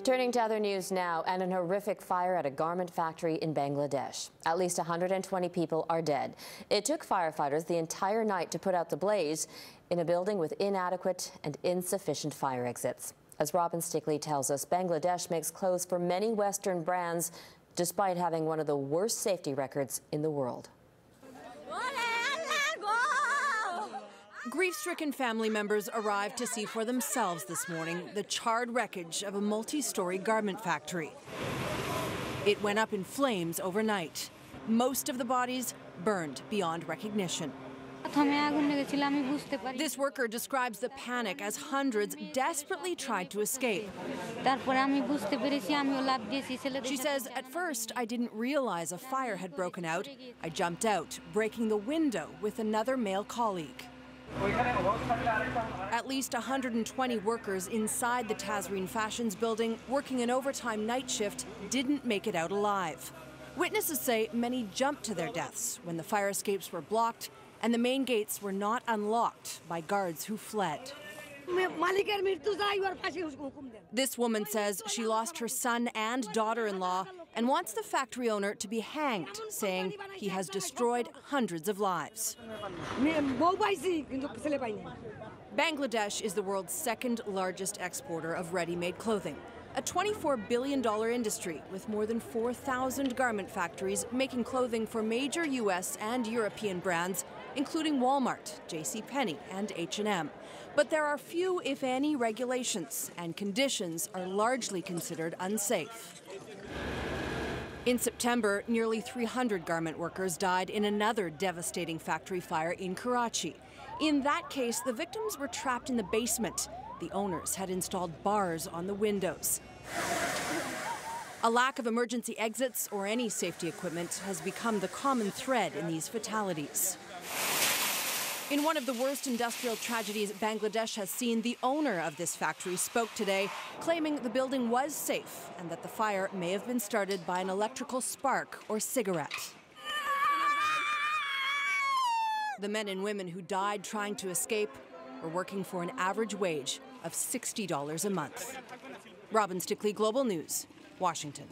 Turning to other news now, and an horrific fire at a garment factory in Bangladesh. At least 120 people are dead. It took firefighters the entire night to put out the blaze in a building with inadequate and insufficient fire exits. As Robin Stickley tells us, Bangladesh makes clothes for many Western brands, despite having one of the worst safety records in the world. Grief-stricken family members arrived to see for themselves this morning the charred wreckage of a multi-story garment factory. It went up in flames overnight. Most of the bodies burned beyond recognition. This worker describes the panic as hundreds desperately tried to escape. She says, "At first, I didn't realize a fire had broken out. I jumped out, breaking the window with another male colleague." At least 120 workers inside the Tazreen Fashions building, working an overtime night shift, didn't make it out alive. Witnesses say many jumped to their deaths when the fire escapes were blocked and the main gates were not unlocked by guards who fled. This woman says she lost her son and daughter-in-law and wants the factory owner to be hanged, saying he has destroyed hundreds of lives. Bangladesh is the world's second largest exporter of ready-made clothing, a $24 billion industry with more than 4,000 garment factories making clothing for major U.S. and European brands, including Walmart, JCPenney, and H&M. But there are few, if any, regulations, and conditions are largely considered unsafe. In September, nearly 300 garment workers died in another devastating factory fire in Karachi. In that case, the victims were trapped in the basement. The owners had installed bars on the windows. A lack of emergency exits or any safety equipment has become the common thread in these fatalities. In one of the worst industrial tragedies Bangladesh has seen, the owner of this factory spoke today, claiming the building was safe and that the fire may have been started by an electrical spark or cigarette. The men and women who died trying to escape were working for an average wage of $60 a month. Robin Stickley, Global News, Washington.